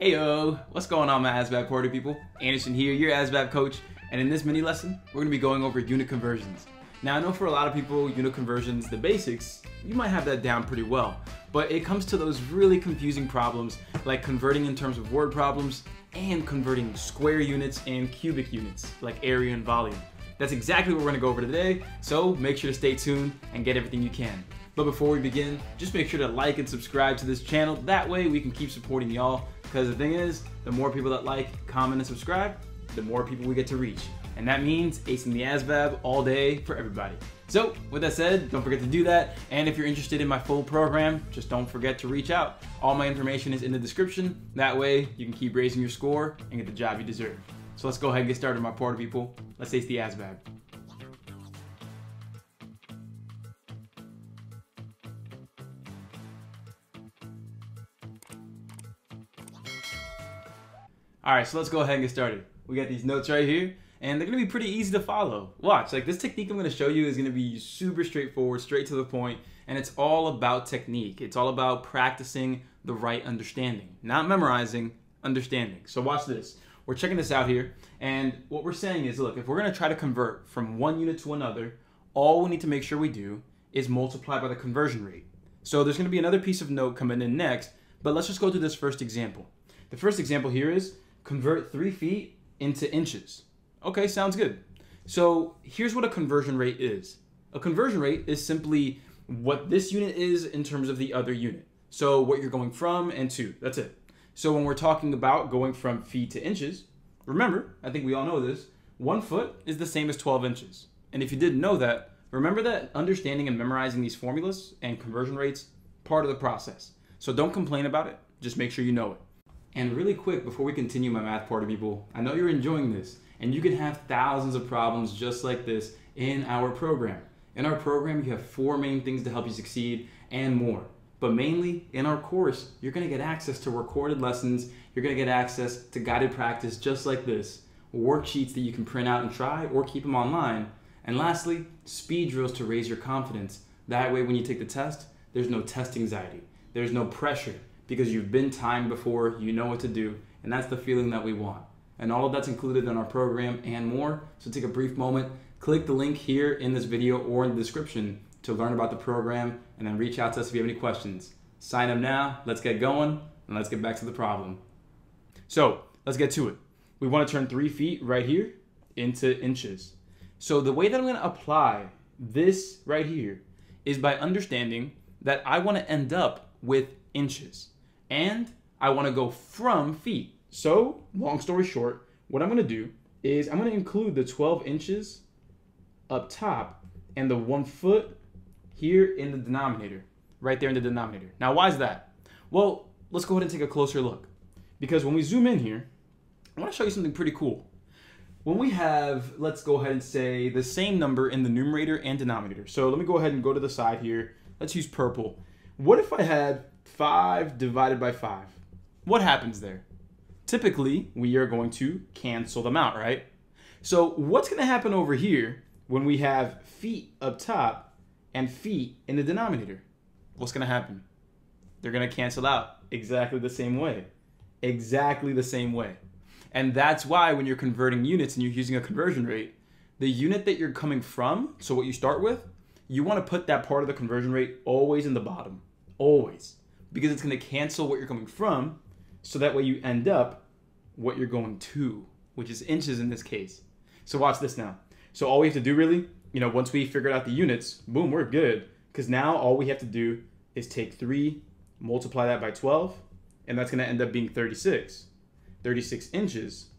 Heyo, what's going on, my ASVAB party people? Anderson here, your ASVAB coach, and in this mini lesson, we're going to be going over unit conversions. Now, I know for a lot of people, unit conversions, the basics, you might have that down pretty well, but it comes to those really confusing problems like converting in terms of word problems and converting square units and cubic units like area and volume. That's exactly what we're going to go over today, so make sure to stay tuned and get everything you can. But before we begin, just make sure to like and subscribe to this channel. That way we can keep supporting y'all. Because the thing is, the more people that like, comment, and subscribe, the more people we get to reach. And that means acing the ASVAB all day for everybody. So with that said, don't forget to do that. And if you're interested in my full program, just don't forget to reach out. All my information is in the description. That way you can keep raising your score and get the job you deserve. So let's go ahead and get started, my party people. Let's ace the ASVAB. Alright, so let's go ahead and get started. We got these notes right here, and they're going to be pretty easy to follow. Watch, like this technique I'm going to show you is going to be super straightforward, straight to the point, and it's all about technique. It's all about practicing the right understanding. Not memorizing, understanding. So watch this. We're checking this out here, and what we're saying is, look, if we're going to try to convert from one unit to another, all we need to make sure we do is multiply by the conversion rate. So there's going to be another piece of note coming in next, but let's just go to this first example. The first example here is convert 3 feet into inches. Okay, sounds good. So here's what a conversion rate is. A conversion rate is simply what this unit is in terms of the other unit. So what you're going from and to, that's it. So when we're talking about going from feet to inches, remember, I think we all know this, 1 foot is the same as 12 inches. And if you didn't know that, remember that understanding and memorizing these formulas and conversion rates, part of the process. So don't complain about it, just make sure you know it. And really quick, before we continue, my math party people, I know you're enjoying this, and you can have thousands of problems just like this in our program. In our program, you have 4 main things to help you succeed and more. But mainly, in our course, you're going to get access to recorded lessons, you're going to get access to guided practice just like this, worksheets that you can print out and try or keep them online, and lastly, speed drills to raise your confidence. That way, when you take the test, there's no test anxiety, there's no pressure, because you've been timed before, you know what to do, and that's the feeling that we want. And all of that's included in our program and more. So take a brief moment, click the link here in this video or in the description to learn about the program, and then reach out to us if you have any questions. Sign up now, let's get going, and let's get back to the problem. So let's get to it. We want to turn 3 feet right here into inches. So the way that I'm going to apply this right here is by understanding that I want to end up with inches. And I want to go from feet. So, long story short, what I'm going to do is I'm going to include the 12 inches up top and the 1 foot here in the denominator, right there in the denominator. Now, why is that? Well, let's go ahead and take a closer look. Because when we zoom in here, I want to show you something pretty cool. When we have, let's go ahead and say the same number in the numerator and denominator. So let me go ahead and go to the side here. Let's use purple. What if I had 5 divided by 5. What happens there? Typically, we are going to cancel them out, right? So what's going to happen over here when we have feet up top and feet in the denominator? What's going to happen? They're going to cancel out exactly the same way. Exactly the same way. And that's why when you're converting units and you're using a conversion rate, the unit that you're coming from, so what you start with, you want to put that part of the conversion rate always in the bottom. Always. Because it's going to cancel what you're coming from, so that way you end up what you're going to, which is inches in this case. So watch this now. So all we have to do really, once we figured out the units, boom, we're good. Because now all we have to do is take 3, multiply that by 12, and that's going to end up being 36. 36 inches.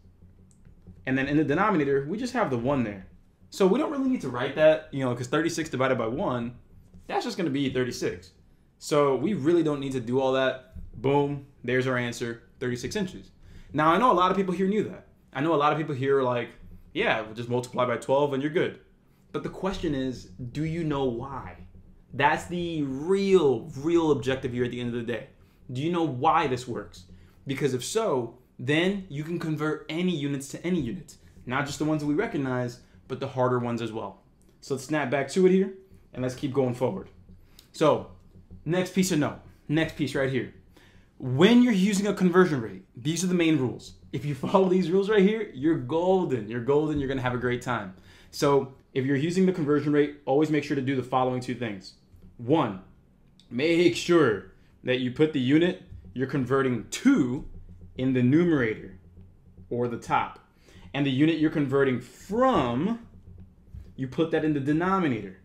And then in the denominator, we just have the 1 there. So we don't really need to write that, because 36 divided by 1, that's just going to be 36. So we really don't need to do all that. Boom, there's our answer, 36 inches. Now, I know a lot of people here knew that. I know a lot of people here are like, yeah, we'll just multiply by 12 and you're good. But the question is, do you know why? That's the real objective here at the end of the day. Do you know why this works? Because if so, then you can convert any units to any units. Not just the ones that we recognize, but the harder ones as well. So let's snap back to it here, and let's keep going forward. So, next piece of note, next piece right here. When you're using a conversion rate, these are the main rules. If you follow these rules right here, you're golden. You're golden. You're going to have a great time. So if you're using the conversion rate, always make sure to do the following two things. One, make sure that you put the unit you're converting to in the numerator or the top. And the unit you're converting from, you put that in the denominator.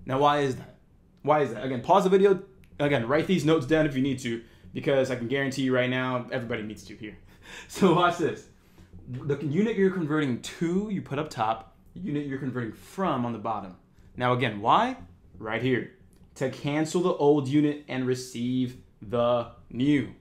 Now, why is that? Why is that? Again, pause the video. Again, write these notes down if you need to, because I can guarantee you right now, everybody needs to here. So watch this. The unit you're converting to, you put up top. The unit you're converting from on the bottom. Now again, why? Right here. To cancel the old unit and receive the new.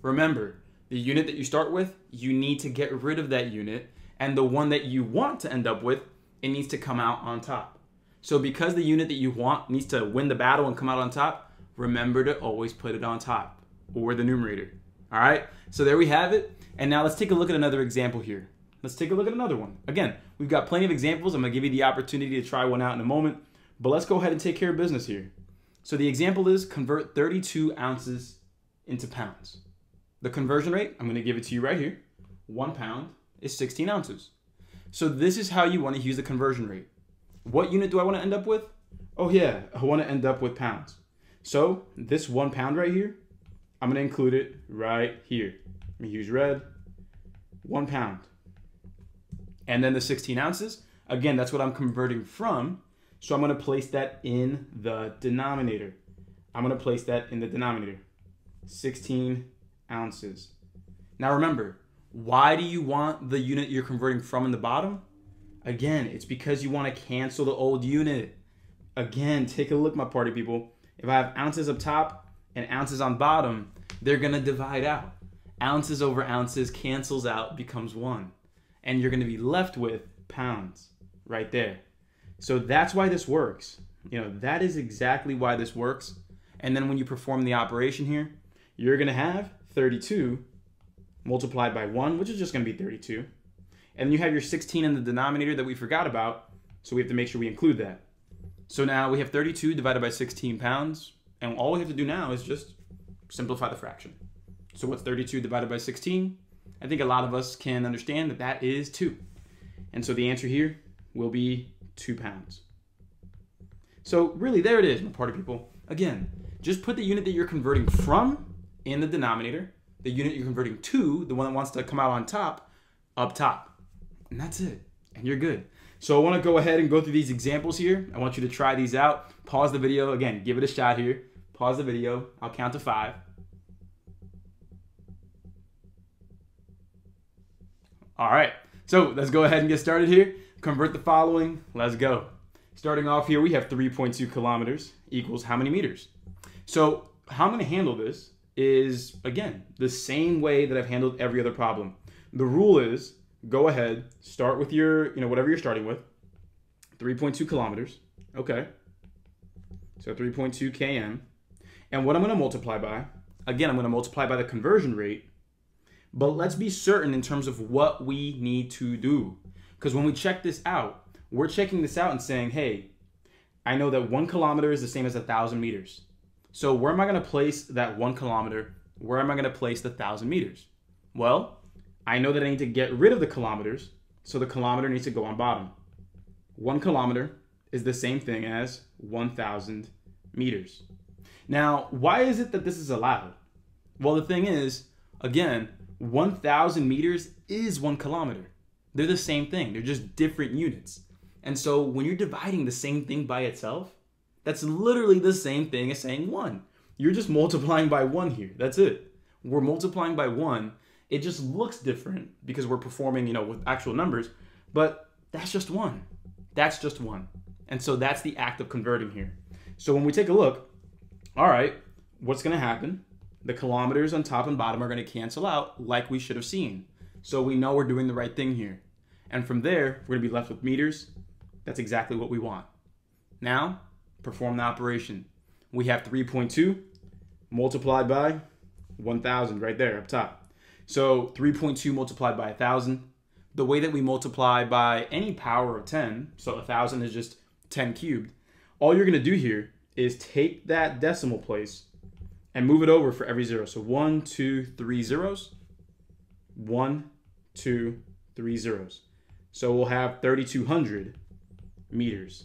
Remember, the unit that you start with, you need to get rid of that unit. And the one that you want to end up with, it needs to come out on top. So because the unit that you want needs to win the battle and come out on top, remember to always put it on top or the numerator. All right, so there we have it. And now let's take a look at another example here. Let's take a look at another one. Again, we've got plenty of examples. I'm gonna give you the opportunity to try one out in a moment, but let's go ahead and take care of business here. So the example is convert 32 ounces into pounds. The conversion rate, I'm gonna give it to you right here. 1 pound is 16 ounces. So this is how you wanna use the conversion rate. What unit do I wanna end up with? Oh yeah, I wanna end up with pounds. So this 1 pound right here, I'm gonna include it right here. Let me use red, 1 pound. And then the 16 ounces, again, that's what I'm converting from. So I'm gonna place that in the denominator. I'm gonna place that in the denominator, 16 ounces. Now remember, why do you want the unit you're converting from in the bottom? Again, it's because you wanna cancel the old unit. Again, take a look, my party people. If I have ounces up top and ounces on bottom, they're gonna divide out. Ounces over ounces cancels out, becomes 1. And you're gonna be left with pounds right there. So that's why this works. You know, that is exactly why this works. And then when you perform the operation here, you're gonna have 32 multiplied by 1, which is just gonna be 32. And then you have your 16 in the denominator that we forgot about, so we have to make sure we include that. So now we have 32 divided by 16 pounds, and all we have to do now is just simplify the fraction. So what's 32 divided by 16? I think a lot of us can understand that that is 2. And so the answer here will be 2 pounds. So really, there it is, my party people. Again, just put the unit that you're converting from in the denominator, the unit you're converting to, the one that wants to come out on top, up top. And that's it, and you're good. So I want to go ahead and go through these examples here. I want you to try these out. Pause the video. Again, give it a shot here. Pause the video. I'll count to 5. All right, so let's go ahead and get started here. Convert the following. Let's go. Starting off here, we have 3.2 kilometers equals how many meters? So how I'm going to handle this is, again, the same way that I've handled every other problem. The rule is, go ahead, start with your, whatever you're starting with, 3.2 kilometers, okay, so 3.2 km, and what I'm going to multiply by, again, I'm going to multiply by the conversion rate, but let's be certain in terms of what we need to do, because when we check this out, we're checking this out and saying, hey, I know that 1 kilometer is the same as 1,000 meters, so where am I going to place that 1 kilometer? Where am I going to place the 1,000 meters? Well, I know that I need to get rid of the kilometers, so the kilometer needs to go on bottom. 1 kilometer is the same thing as 1,000 meters. Now, why is it that this is allowed? Well, the thing is, again, 1,000 meters is 1 kilometer. They're the same thing. They're just different units. And so when you're dividing the same thing by itself, that's literally the same thing as saying 1. You're just multiplying by 1 here. That's it. We're multiplying by 1. It just looks different because we're performing, with actual numbers, but that's just 1. That's just 1. And so that's the act of converting here. So when we take a look, all right, what's going to happen? The kilometers on top and bottom are going to cancel out like we should have seen. So we know we're doing the right thing here. And from there, we're going to be left with meters. That's exactly what we want. Now, perform the operation. We have 3.2 multiplied by 1,000 right there up top. So 3.2 multiplied by 1,000. The way that we multiply by any power of 10, so 1,000 is just 10 cubed, all you're going to do here is take that decimal place and move it over for every zero. So 1, 2, 3 zeros. 1, 2, 3 zeros. So we'll have 3,200 meters.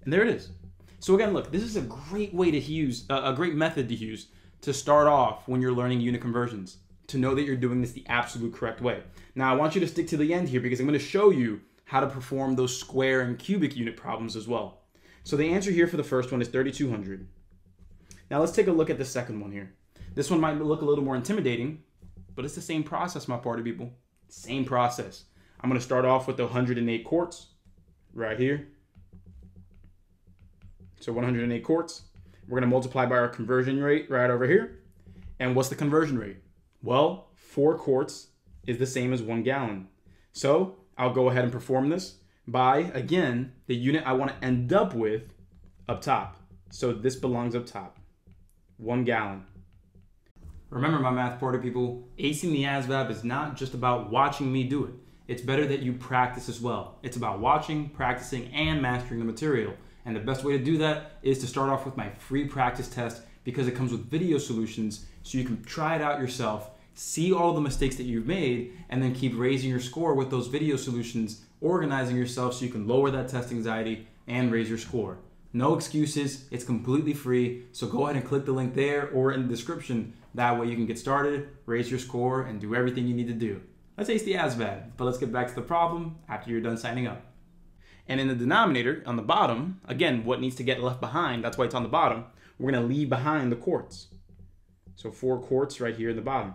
And there it is. So again, look, this is a great way to use, a great method to use to start off when you're learning unit conversions, to know that you're doing this the absolute correct way. Now I want you to stick to the end here because I'm going to show you how to perform those square and cubic unit problems as well. So the answer here for the first one is 3,200. Now let's take a look at the second one here. This one might look a little more intimidating, but it's the same process, my party people. Same process. I'm going to start off with the 108 quarts right here. So 108 quarts. We're going to multiply by our conversion rate right over here. And what's the conversion rate? Well, 4 quarts is the same as 1 gallon. So I'll go ahead and perform this by, again, the unit I want to end up with up top. So this belongs up top. 1 gallon. Remember, my math party people, acing the ASVAB is not just about watching me do it. It's better that you practice as well. It's about watching, practicing, and mastering the material. And the best way to do that is to start off with my free practice test because it comes with video solutions so you can try it out yourself, see all the mistakes that you've made, and then keep raising your score with those video solutions, organizing yourself so you can lower that test anxiety and raise your score. No excuses, it's completely free, so go ahead and click the link there or in the description. That way you can get started, raise your score, and do everything you need to do. Let's ace the ASVAB, but let's get back to the problem after you're done signing up. And in the denominator, on the bottom, again, what needs to get left behind, that's why it's on the bottom, we're going to leave behind the quarts. So 4 quarts right here in the bottom.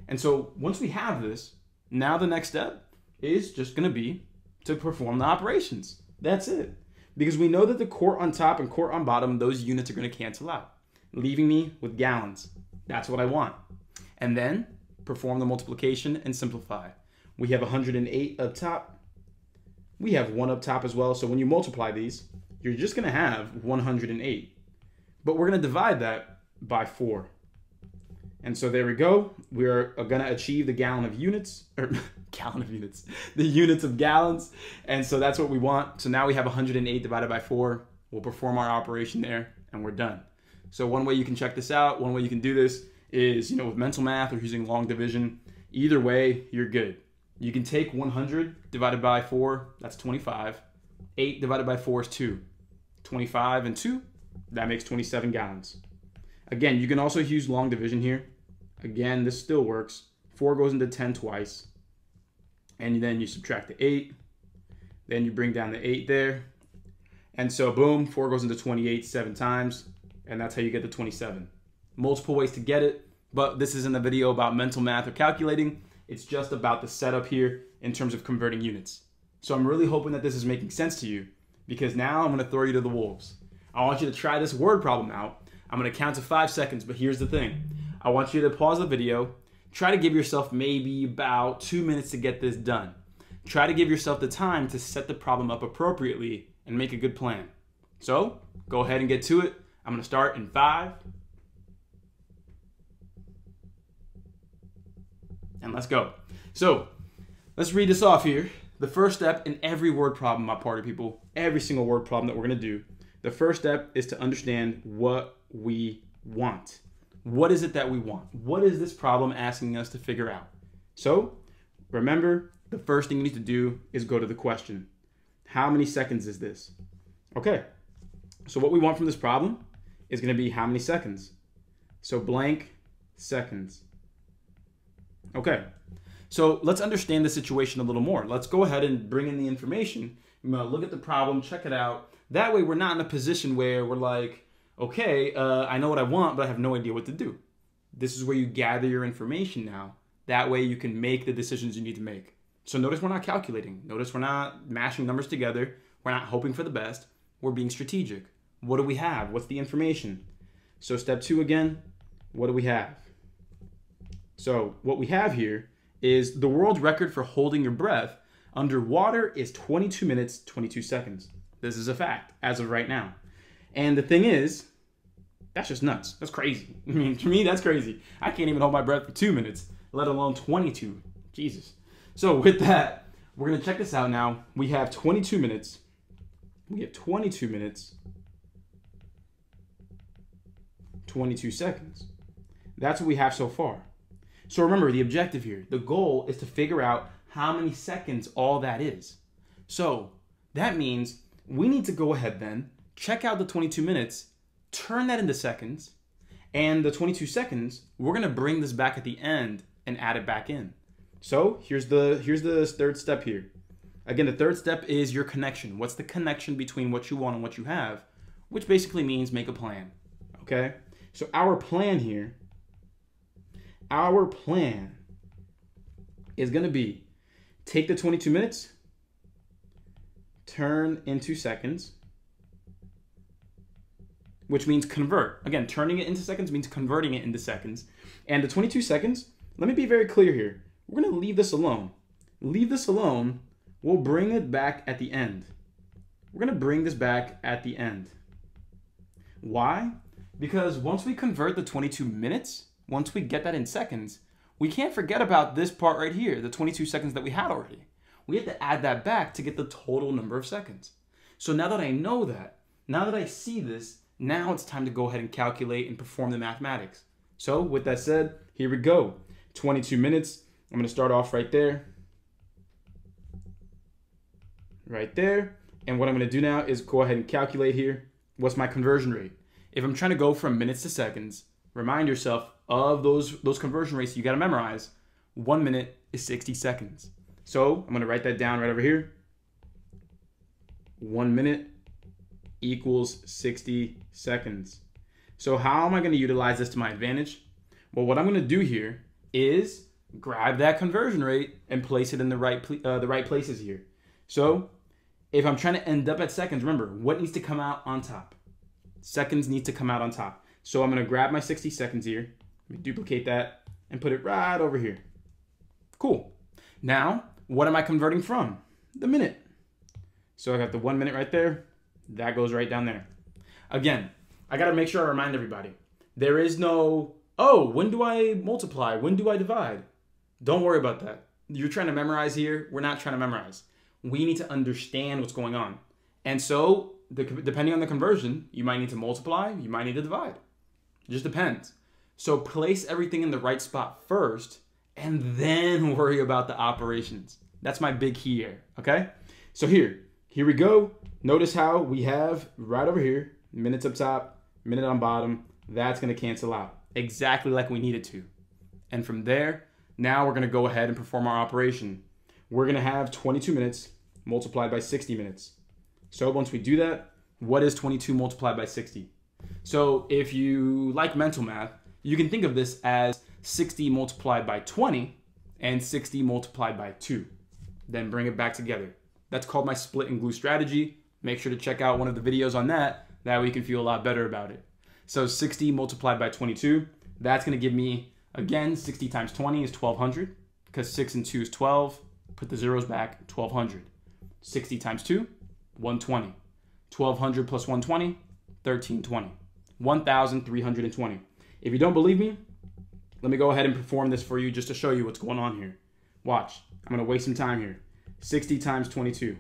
And so once we have this, now the next step is just going to be to perform the operations. That's it. Because we know that the quart on top and quart on bottom, those units are going to cancel out, leaving me with gallons. That's what I want. And then perform the multiplication and simplify. We have 108 up top. We have 1 up top as well. So when you multiply these, you're just going to have 108. But we're going to divide that by 4. And so there we go. We're going to achieve the gallon of units, or gallon of units, the units of gallons. And so that's what we want. So now we have 108 divided by 4. We'll perform our operation there and we're done. So one way you can check this out, one way you can do this is, with mental math or using long division. Either way, you're good. You can take 100 divided by 4, that's 25. 8 divided by 4 is 2. 25 and 2, that makes 27 gallons. Again, you can also use long division here. Again, this still works. 4 goes into 10 twice. And then you subtract the 8. Then you bring down the 8 there. And so boom, 4 goes into 28 7 times. And that's how you get the 27. Multiple ways to get it, but this isn't a video about mental math or calculating. It's just about the setup here in terms of converting units. So I'm really hoping that this is making sense to you because now I'm going to throw you to the wolves. I want you to try this word problem out. I'm going to count to 5 seconds, but here's the thing. I want you to pause the video. Try to give yourself maybe about 2 minutes to get this done. Try to give yourself the time to set the problem up appropriately and make a good plan. So go ahead and get to it. I'm going to start in 5. And let's go. So let's read this off here. The first step in every word problem, my party people, every single word problem that we're going to do, the first step is to understand what we want. What is it that we want? What is this problem asking us to figure out? So remember, the first thing you need to do is go to the question. How many seconds is this? Okay, so what we want from this problem is going to be how many seconds? So blank seconds. Okay, so let's understand the situation a little more. Let's go ahead and bring in the information. Look at the problem, check it out. That way we're not in a position where we're like, okay, I know what I want, but I have no idea what to do. This is where you gather your information now. That way you can make the decisions you need to make. So notice we're not calculating. Notice we're not mashing numbers together. We're not hoping for the best. We're being strategic. What do we have? What's the information? So step 2 again, what do we have? So what we have here is the world record for holding your breath underwater is 22 minutes, 22 seconds. This is a fact as of right now. And the thing is, that's just nuts. That's crazy. I mean, to me, that's crazy. I can't even hold my breath for 2 minutes, let alone 22. Jesus. So with that, we're going to check this out now. We have 22 minutes. We have 22 minutes. 22 seconds. That's what we have so far. So remember the objective here. The goal is to figure out how many seconds all that is. So that means we need to go ahead then, check out the 22 minutes, turn that into seconds, and the 22 seconds, we're gonna bring this back at the end and add it back in. So here's the third step here. Again, the third step is your connection. What's the connection between what you want and what you have? Which basically means make a plan, okay? So our plan here, is gonna be take the 22 minutes, turn into seconds, which means convert. Again, turning it into seconds means converting it into seconds. And the 22 seconds, let me be very clear here. We're gonna leave this alone. Leave this alone, we'll bring it back at the end. We're gonna bring this back at the end. Why? Because once we convert the 22 minutes, once we get that in seconds, we can't forget about this part right here, the 22 seconds that we had already. We have to add that back to get the total number of seconds. So now that I know that, now that I see this, now it's time to go ahead and calculate and perform the mathematics. So with that said, here we go. 22 minutes. I'm going to start off right there. Right there. And what I'm going to do now is go ahead and calculate here. What's my conversion rate? If I'm trying to go from minutes to seconds, remind yourself of those conversion rates you got to memorize. 1 minute is 60 seconds. So I'm going to write that down right over here. 1 minute equals 60 seconds. So how am I going to utilize this to my advantage? Well, what I'm going to do here is grab that conversion rate and place it in the right places here. So if I'm trying to end up at seconds, remember, what needs to come out on top? Seconds needs to come out on top. So I'm going to grab my 60 seconds here, let me duplicate that, and put it right over here. Cool. Now, what am I converting from? The minute. So I got the 1 minute right there. That goes right down there. Again, I got to make sure I remind everybody. There is no, oh, when do I multiply? When do I divide? Don't worry about that. You're trying to memorize here. We're not trying to memorize. We need to understand what's going on. And so, depending on the conversion, you might need to multiply, you might need to divide. It just depends. So place everything in the right spot first, and then worry about the operations. That's my big key here, okay? So here we go. Notice how we have right over here, minutes up top, minute on bottom. That's gonna cancel out exactly like we need it to. And from there, now we're gonna go ahead and perform our operation. We're gonna have 22 minutes multiplied by 60 minutes. So once we do that, what is 22 multiplied by 60? So if you like mental math, you can think of this as 60 multiplied by 20 and 60 multiplied by 2. Then bring it back together. That's called my split and glue strategy. Make sure to check out one of the videos on that. That way you can feel a lot better about it. So 60 multiplied by 22, that's gonna give me, again, 60 times 20 is 1200, because 6 and 2 is 12. Put the zeros back, 1200. 60 times 2, 120. 1200 plus 120, 1320. 1320. If you don't believe me, let me go ahead and perform this for you just to show you what's going on here. Watch, I'm gonna waste some time here. 60 times 22.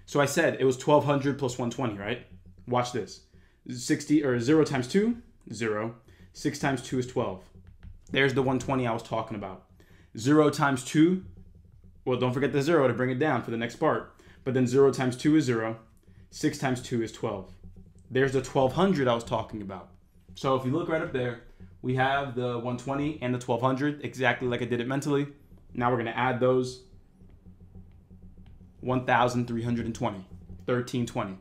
So I said it was 1200 plus 120, right? Watch this. 0 times 2, 0. 6 times 2 is 12. There's the 120 I was talking about. 0 times 2, well, don't forget the 0 to bring it down for the next part. But then 0 times 2 is 0. 6 times 2 is 12. There's the 1200 I was talking about. So if you look right up there, we have the 120 and the 1200, exactly like I did it mentally. Now we're going to add those. 1320. 1320.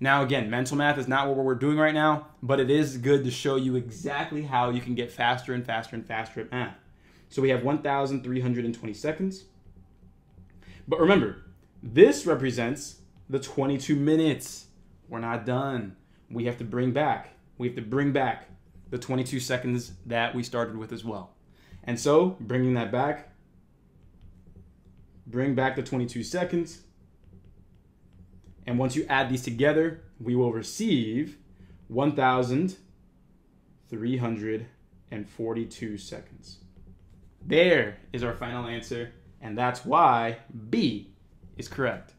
Now again, mental math is not what we're doing right now, but it is good to show you exactly how you can get faster and faster and faster at math. So we have 1320 seconds. But remember, this represents the 22 minutes. We're not done. We have to bring back the 22 seconds that we started with as well. And so, bringing that back, bring back the 22 seconds. And once you add these together, we will receive 1,342 seconds. There is our final answer, and that's why B is correct.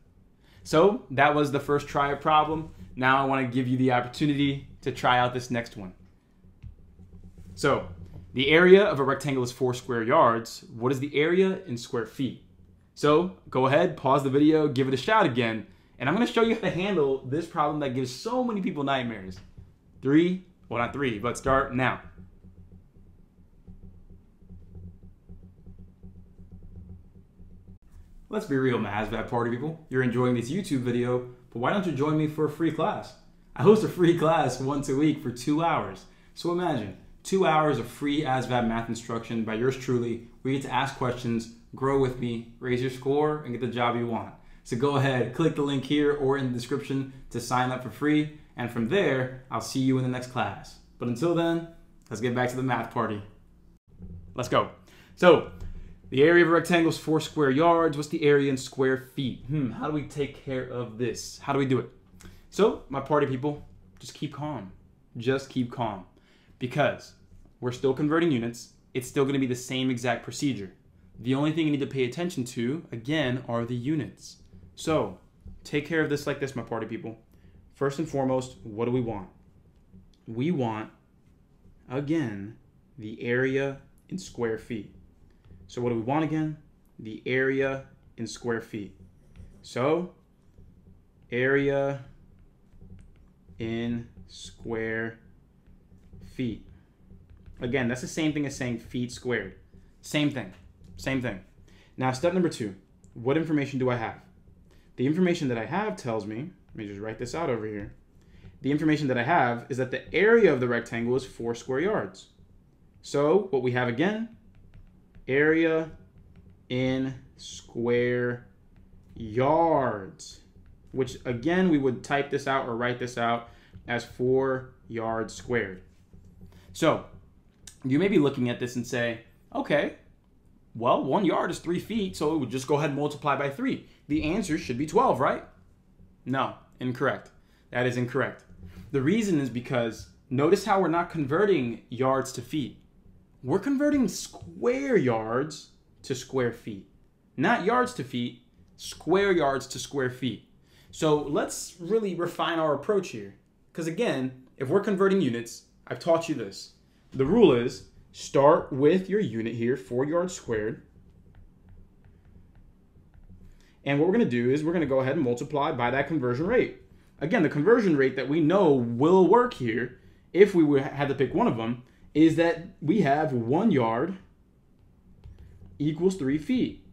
So that was the first try problem. Now I want to give you the opportunity to try out this next one. So the area of a rectangle is 4 square yards. What is the area in square feet? So go ahead, pause the video, give it a shot again, and I'm going to show you how to handle this problem that gives so many people nightmares. Not three, but start now. Let's be real, my ASVAB party people. You're enjoying this YouTube video, but why don't you join me for a free class? I host a free class once a week for 2 hours. So imagine 2 hours of free ASVAB math instruction by yours truly. We get to ask questions, grow with me, raise your score, and get the job you want. So go ahead, click the link here or in the description to sign up for free. And from there, I'll see you in the next class. But until then, let's get back to the math party. Let's go. So the area of a rectangle is 4 square yards. What's the area in square feet? How do we take care of this? How do we do it? So my party people, just keep calm. Just keep calm. Because we're still converting units. It's still going to be the same exact procedure. The only thing you need to pay attention to, again, are the units. So take care of this like this, my party people. First and foremost, what do we want? We want, again, the area in square feet. So what do we want again? The area in square feet. So area in square feet. Again, that's the same thing as saying feet squared. Same thing. Same thing. Now, step number 2. What information do I have? The information that I have tells me, let me just write this out over here. The information that I have is that the area of the rectangle is 4 square yards. So what we have again, area in square yards, which again, we would type this out or write this out as 4 yards squared. So you may be looking at this and say, okay, well, 1 yard is 3 feet, so it would just go ahead and multiply by 3. The answer should be 12, right? No, incorrect. That is incorrect. The reason is because notice how we're not converting yards to feet. We're converting square yards to square feet. Not yards to feet, square yards to square feet. So let's really refine our approach here. Because again, if we're converting units, I've taught you this. The rule is start with your unit here, 4 yards squared. And what we're going to do is we're going to go ahead and multiply by that conversion rate. Again, the conversion rate that we know will work here, if we had to pick one of them, is that we have 1 yard equals 3 feet.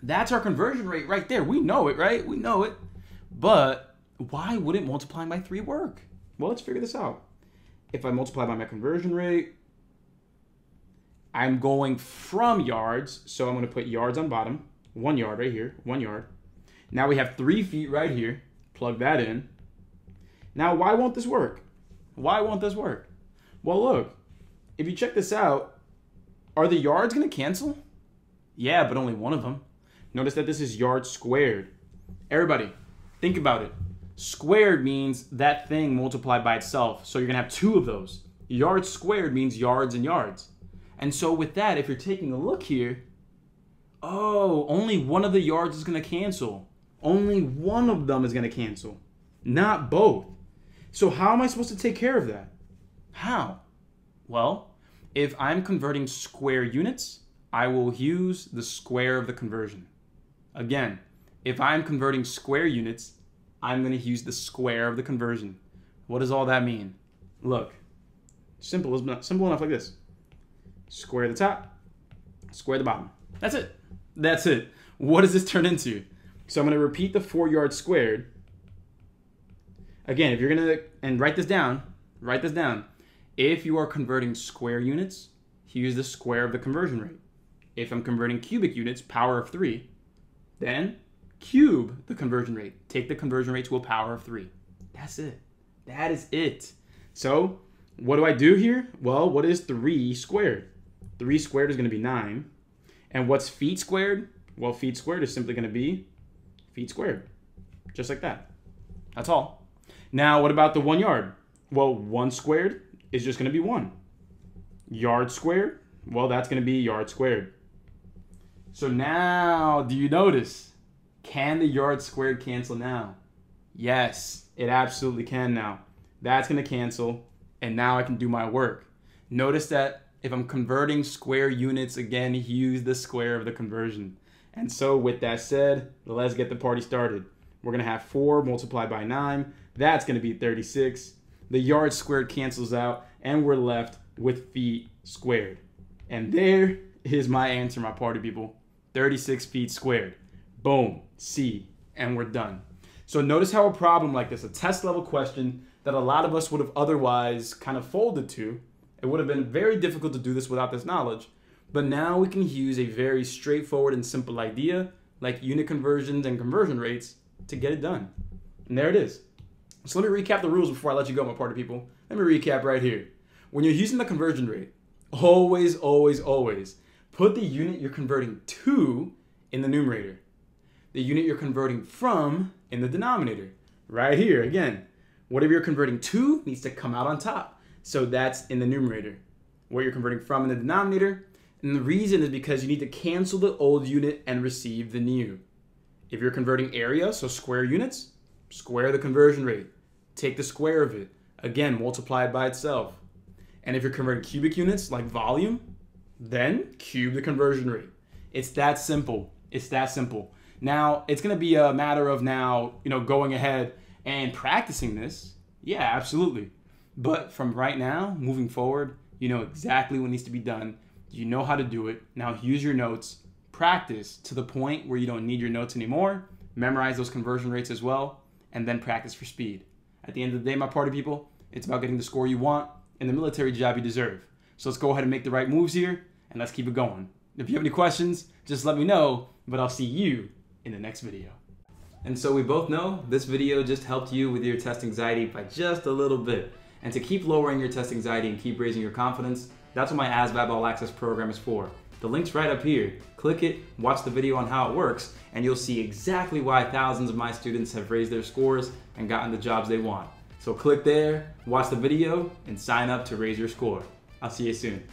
That's our conversion rate right there. We know it, right? We know it. But why wouldn't multiplying by 3 work? Well, let's figure this out. If I multiply by my conversion rate, I'm going from yards, so I'm going to put yards on bottom. 1 yard right here, 1 yard. Now we have 3 feet right here. Plug that in. Now, why won't this work? Why won't this work? Well, look, if you check this out, are the yards going to cancel? Yeah, but only one of them. Notice that this is yards squared. Everybody, think about it. Squared means that thing multiplied by itself. So you're going to have 2 of those. Yards squared means yards and yards. And so with that, if you're taking a look here, oh, only one of the yards is going to cancel. Only one of them is going to cancel, not both. So how am I supposed to take care of that? How? Well, if I'm converting square units, I will use the square of the conversion. Again, if I'm converting square units, I'm going to use the square of the conversion. What does all that mean? Look, simple enough like this. Square the top, square the bottom. That's it. That's it. What does this turn into? So I'm going to repeat the 4 yards squared. Again, if you're going to, and write this down. If you are converting square units, use the square of the conversion rate. If I'm converting cubic units, power of 3, then cube the conversion rate. Take the conversion rate to a power of 3. That's it. That is it. So what do I do here? Well, what is 3 squared? 3 squared is going to be 9. And what's feet squared? Well, feet squared is simply going to be feet squared. Just like that. That's all. Now, what about the 1 yard? Well, 1 squared is just going to be 1. Yard squared? Well, that's going to be yard squared. So now, do you notice? Can the yard squared cancel now? Yes, it absolutely can now. That's going to cancel, and now I can do my work. Notice that if I'm converting square units, again, use the square of the conversion. And so with that said, let's get the party started. We're gonna have 4 multiplied by 9. That's gonna be 36. The yards squared cancels out, and we're left with feet squared. And there is my answer, my party people. 36 feet squared. Boom, C, and we're done. So notice how a problem like this, a test level question that a lot of us would have otherwise kind of folded to, it would have been very difficult to do this without this knowledge. But now we can use a very straightforward and simple idea like unit conversions and conversion rates to get it done. And there it is. So let me recap the rules before I let you go, my party people. Let me recap right here. When you're using the conversion rate, always, always, always put the unit you're converting to in the numerator. The unit you're converting from in the denominator. Right here, again, whatever you're converting to needs to come out on top. So that's in the numerator. What you're converting from in the denominator. And the reason is because you need to cancel the old unit and receive the new. If you're converting area, so square units, square the conversion rate. Take the square of it. Again, multiply it by itself. And if you're converting cubic units, like volume, then cube the conversion rate. It's that simple. It's that simple. Now, it's going to be a matter of now, going ahead and practicing this. Yeah, absolutely. But from right now, moving forward, you know exactly what needs to be done. You know how to do it. Now use your notes. Practice to the point where you don't need your notes anymore. Memorize those conversion rates as well. And then practice for speed. At the end of the day, my party people, it's about getting the score you want and the military job you deserve. So let's go ahead and make the right moves here, and let's keep it going. If you have any questions, just let me know, but I'll see you in the next video. And so we both know this video just helped you with your test anxiety by just a little bit. And to keep lowering your test anxiety and keep raising your confidence, that's what my ASVAB All-Access program is for. The link's right up here. Click it, watch the video on how it works, and you'll see exactly why thousands of my students have raised their scores and gotten the jobs they want. So click there, watch the video, and sign up to raise your score. I'll see you soon.